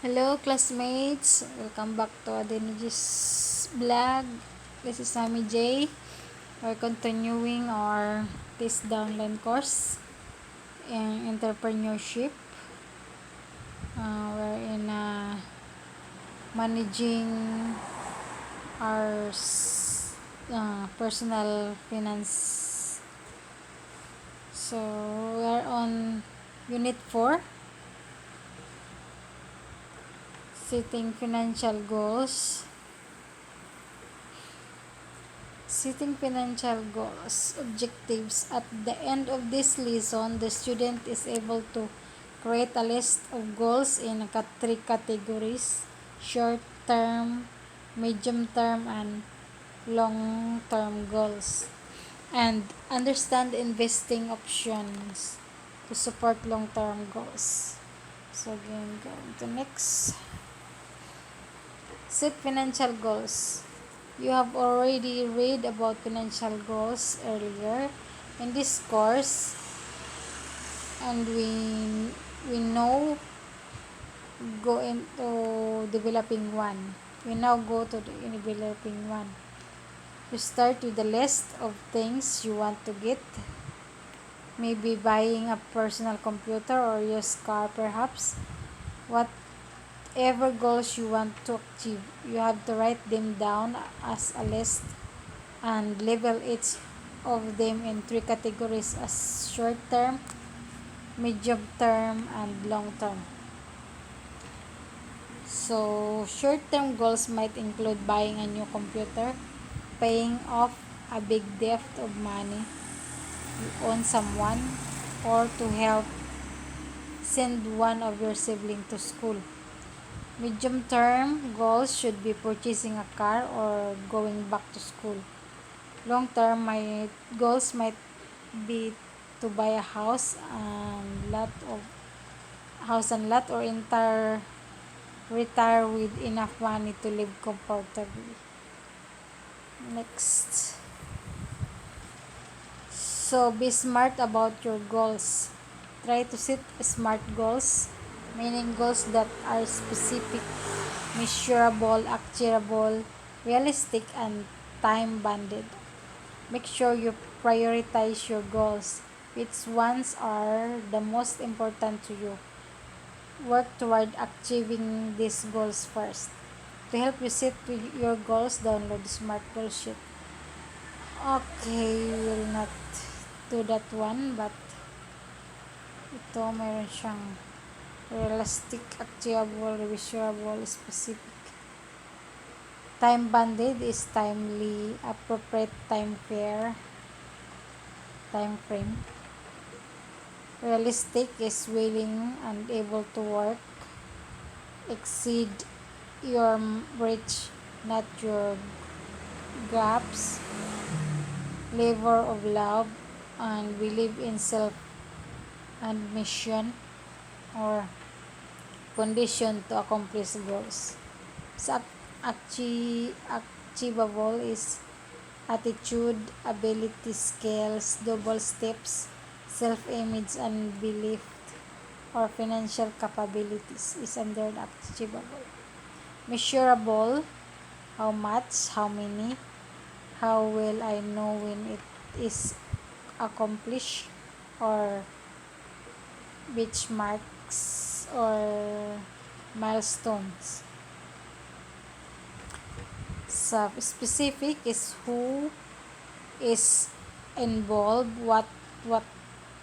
Hello classmates, welcome back to Adenij's vlog. This is Sammy J. We're continuing our Tesda online course in Entrepreneurship. We're in managing our personal finance. So we're on Unit 4. Setting financial goals. Setting financial goals, objectives. At the end of this lesson, the student is able to create a list of goals in three categories: short-term, medium-term, and long-term goals, and understand investing options to support long-term goals. So again, going to next. Set financial goals. You have already read about financial goals earlier in this course, and we now go into developing one. We now go to the developing one. You start with the list of things you want to get. Maybe buying a personal computer or used car perhaps. Whatever goals you want to achieve, you have to write them down as a list and label each of them in three categories as short term, medium term, and long term. So, short term goals might include buying a new computer, paying off a big debt of money you owe someone, or to help send one of your siblings to school. Medium term goals should be purchasing a car or going back to school. Long term, my goals might be to buy a house and lot or entire retire with enough money to live comfortably. Next. So be smart about your goals. Try to set smart goals, meaning goals that are specific, measurable, achievable, realistic, and time bounded. Make sure you prioritize your goals. Which ones are the most important to you? Work toward achieving these goals first. To help you set your goals, download the Smart Goal Sheet. Okay, we will not do that one, but ito mayroon siyang realistic, achievable, measurable, specific. Time bounded is timely, appropriate time frame. Realistic is willing and able to work, exceed your reach, not your gaps. Labor of love, and believe in self and mission or condition to accomplish goals. So achievable is attitude, ability, skills, double steps, self-image, and belief or financial capabilities is under achievable. Measurable, how much, how many, how will I know when it is accomplished, or benchmarks or milestones. So specific is who is involved, what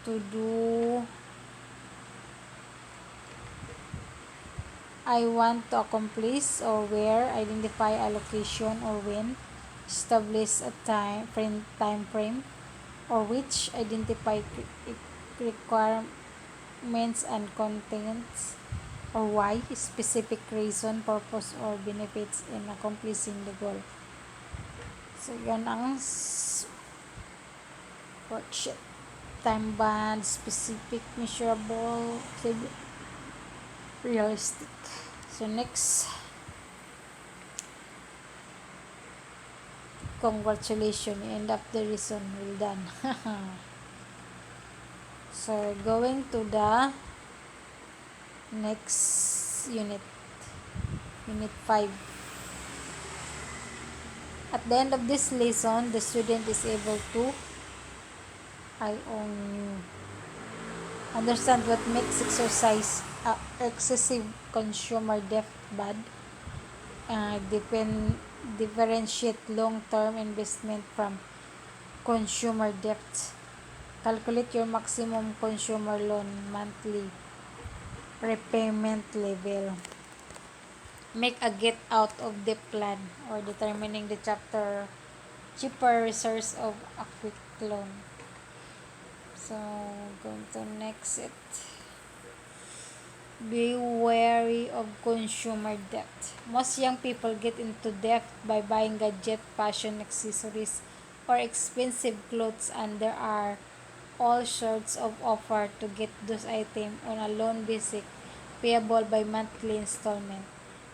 to do I want to accomplish, or where, identify a location or when, establish a time frame, or which, identify requirements and contents, or why, specific reason, purpose, or benefits in accomplishing the goal. So, yan ang worksheet. Time bound, specific, measurable, realistic. So, next. Congratulations, you end up the reason. Well done. So, going to the next unit. Unit 5. At the end of this lesson, the student is able to I own you. Understand what makes excessive consumer debt bad. Differentiate long-term investment from consumer debt. Calculate your maximum consumer loan monthly repayment level. Make a get out of debt plan, or determining the chapter cheaper resource of a quick loan. So, going to next it. Be wary of consumer debt. Most young people get into debt by buying gadget, fashion accessories, or expensive clothes, and there are all sorts of offer to get those items on a loan basis payable by monthly installment.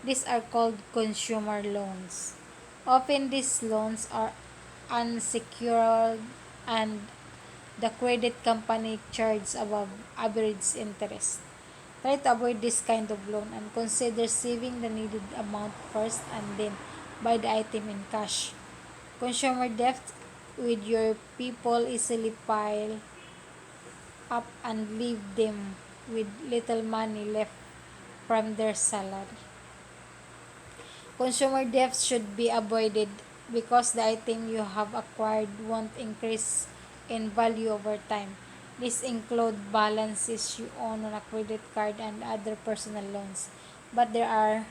These are called consumer loans. Often these loans are unsecured and the credit company charges above average interest. Try to avoid this kind of loan and consider saving the needed amount first and then buy the item in cash. Consumer debt with your people easily pile up and leave them with little money left from their salary. Consumer debt should be avoided because the item you have acquired won't increase in value over time. These include balances you own on a credit card and other personal loans. But there are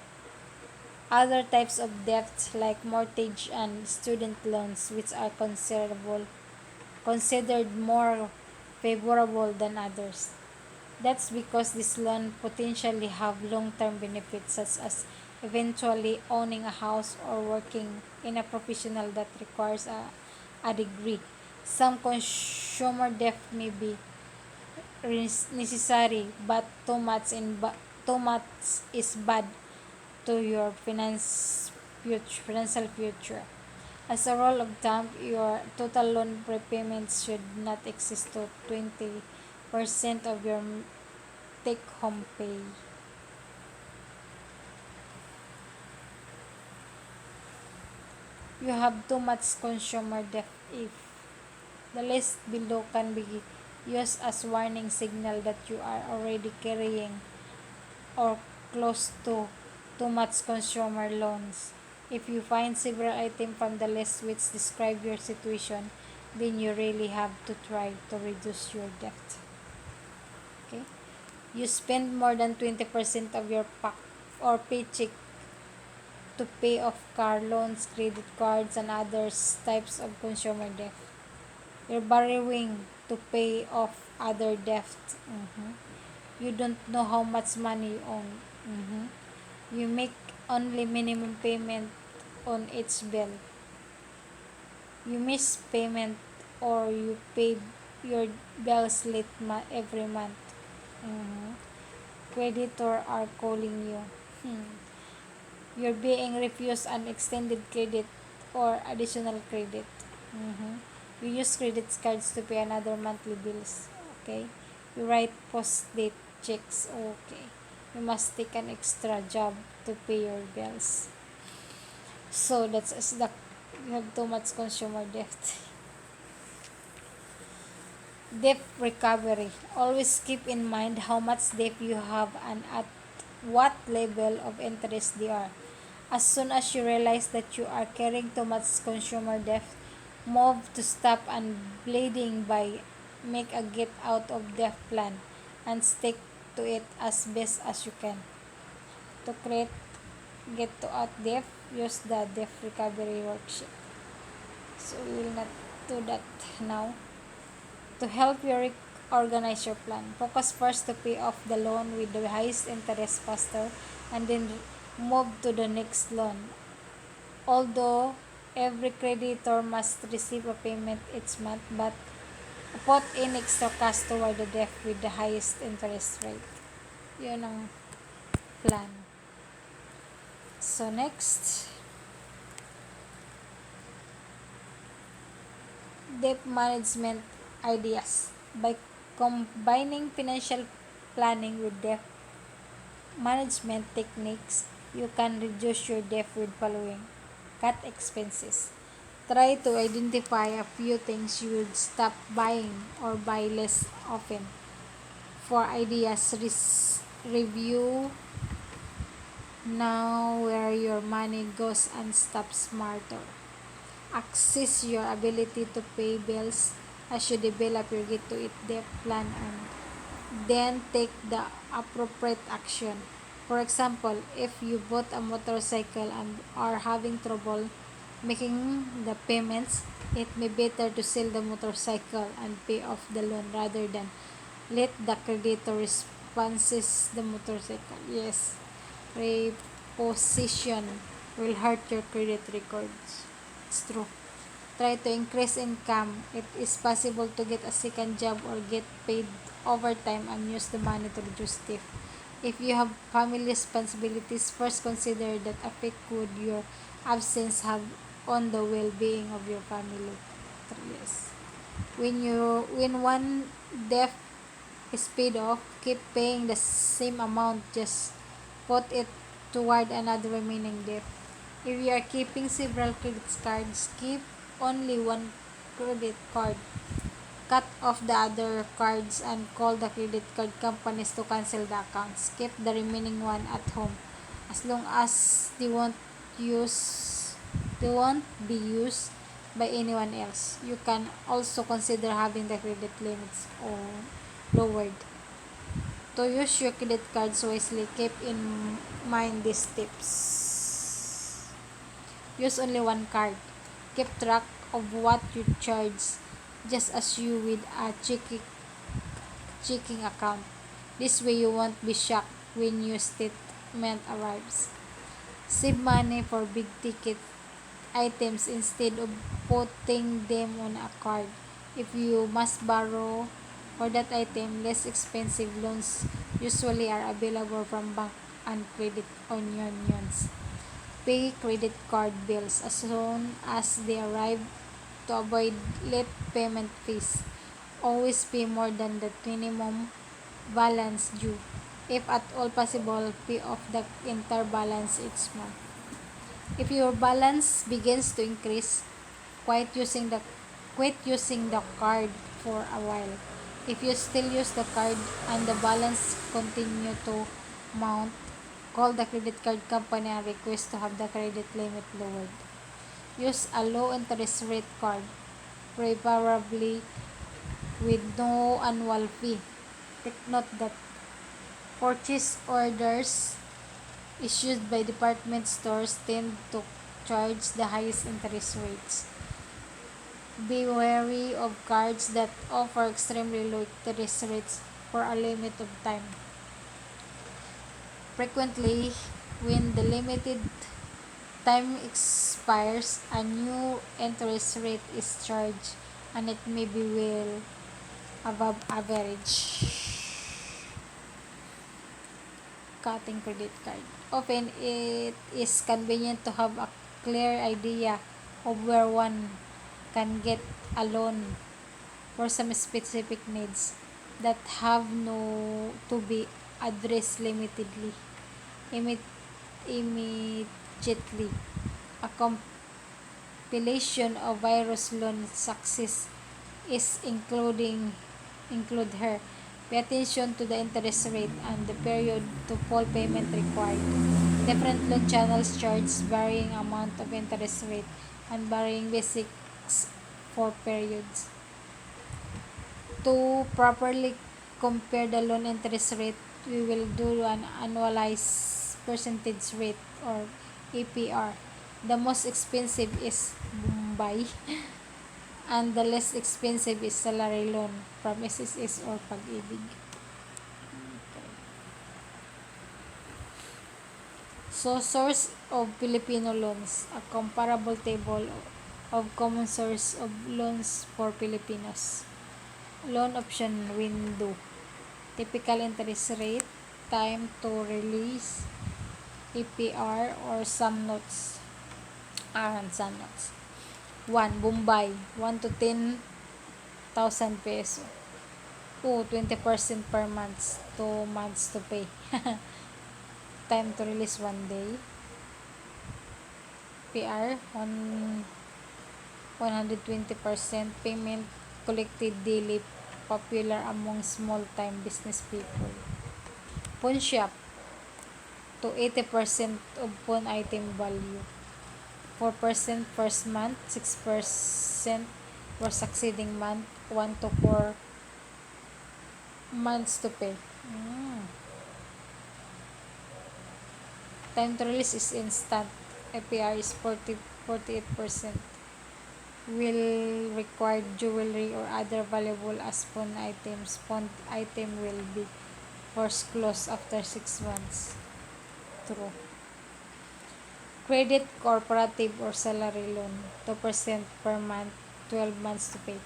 other types of debt like mortgage and student loans which are considered more favorable than others. That's because this loan potentially have long-term benefits such as eventually owning a house or working in a professional that requires a degree. Some consumer debt may be necessary, but too much is bad to your financial future. As a rule of thumb, your total loan repayments should not exceed to 20% of your take-home pay. You have too much consumer debt if the list below can be used as warning signal that you are already carrying or close to too much consumer loans. If you find several items from the list which describe your situation, then you really have to try to reduce your debt. Okay? You spend more than 20% of your paycheck to pay off car loans, credit cards, and other types of consumer debt. You're borrowing to pay off other debt. You don't know how much money you own. You make only minimum payment on each bill. You miss payment or you pay your bills late every month. Creditor are calling you. You're being refused an extended credit or additional credit. You use credit cards to pay another monthly bills. Okay. You write post-date checks. Okay. You must take an extra job to pay your bills. So you have too much consumer debt. Debt recovery. Always keep in mind how much debt you have and at what level of interest they are. As soon as you realize that you are carrying too much consumer debt, move to stop and bleeding by make a get out of debt plan and stick to it as best as you can. To create get to out debt, use the debt recovery worksheet. So we will not do that now. To help you organize your plan, focus first to pay off the loan with the highest interest faster and then move to the next loan. Although every creditor must receive a payment each month, but put in extra cash toward the debt with the highest interest rate. Yun ang plan. So next, debt management ideas. By combining financial planning with debt management techniques, You can reduce your debt with following. Cut expenses. Try to identify a few things you would stop buying or buy less often. For ideas, review now where your money goes and stop smarter. Access your ability to pay bills as you develop your get to it debt plan and then take the appropriate action. For example, if you bought a motorcycle and are having trouble making the payments, it may be better to sell the motorcycle and pay off the loan rather than let the creditor responses the motorcycle. Yes, reposition will hurt your credit records. It's true. Try to increase income. It is possible to get a second job or get paid overtime and use the money to reduce debt. If you have family responsibilities, first consider that effect would your absence have on the well-being of your family. Yes. When one debt is paid off, keep paying the same amount. Just put it toward another remaining debt. If you are keeping several credit cards, keep only one credit card. Cut off the other cards and call the credit card companies to cancel the accounts. Keep the remaining one at home. As long as use they won't be used by anyone else. You can also consider having the credit limits or lowered. To use your credit cards wisely, keep in mind these tips. Use only one card. Keep track of what you charge, just as you with a checking account. This way you won't be shocked when your statement arrives. Save money for big ticket items instead of putting them on a card. If you must borrow for that item, less expensive loans usually are available from bank and credit unions. Pay credit card bills as soon as they arrive to avoid late payment fees. Always pay more than the minimum balance due. If at all possible, pay off the entire balance each month. If your balance begins to increase, quit using the card for a while. If you still use the card and the balance continue to mount, call the credit card company and request to have the credit limit lowered. Use a low interest rate card, preferably with no annual fee. Take note that purchase orders issued by department stores tend to charge the highest interest rates. Be wary of cards that offer extremely low interest rates for a limit of time. Frequently, when the limited time expires, a new interest rate is charged and it may be well above average. Cutting credit card. Often, it is convenient to have a clear idea of where one can get a loan for some specific needs that have no to be addressed immediately. A compilation of virus loan success is include here. Pay attention to the interest rate and the period to full payment required. Different loan channels charge varying amount of interest rate and varying basics for periods. To properly compare the loan interest rate, we will do an annualized percentage rate or APR. The most expensive is Bombay and the less expensive is salary loan from SSS or Pag-ibig. Okay. So, source of Filipino loans, a comparable table of common source of loans for Filipinos. Loan option window, typical interest rate, time to release, APR or some notes. Some notes. 1. Bombay, 1 to 10,000 peso. 2. 20% per month, 2 months to pay. time to release 1 day. PR 120% payment collected daily, popular among small-time business people. Pawn shop to 80% of pawn item value. 4% first month, 6% for succeeding month, 1 to 4 months to pay. Time to release is instant. APR is 48%. Will require jewelry or other valuable as pawn items. Pawn item will be first close after 6 months. True. Credit cooperative or salary loan. 2% per month, 12 months to pay.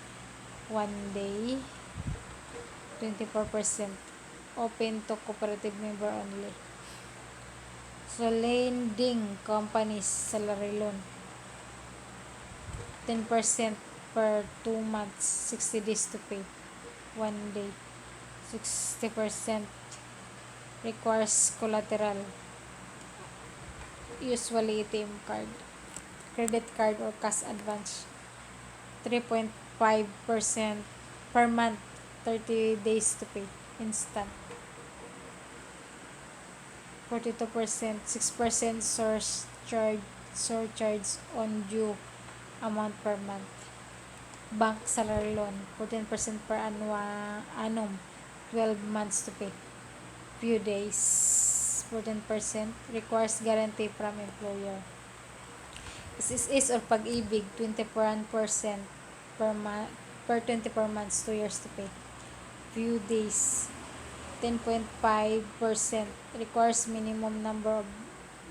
1 day, 24%. Open to cooperative member only. So, lending companies, salary loan. 10% per 2 months, 60 days to pay. 1 day. 60% requires collateral, usually ATM card, credit card or cash advance. 3.5% per month, 30 days to pay, instant. 42%, 6% surcharge on due amount per month. Bank salary loan, 14% per annum, 12 months to pay. Few days, 14% requires guarantee from employer. SSS or pag-ibig, 21% per 24 months, 2 years to pay. Few days, 10.5% requires minimum number of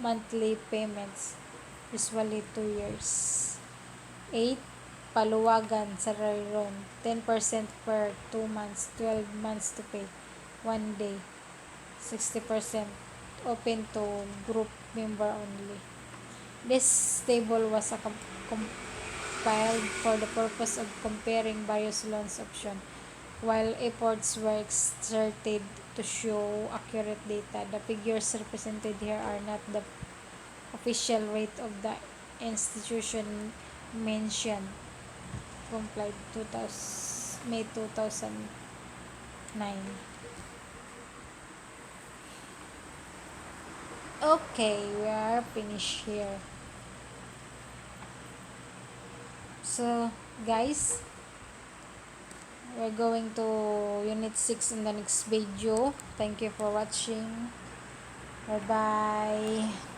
monthly payments, usually 2 years. 8. Paluwagan salary loan, 10% per 2 months, 12 months to pay. 1 day, 60% open to group member only. This table was compiled for the purpose of comparing various loans options. While efforts were exerted to show accurate data, the figures represented here are not the official rate of the institution mentioned. Complied May 2009. Okay, we are finished here. So, guys, we're going to Unit 6 in the next video. Thank you for watching. Bye-bye.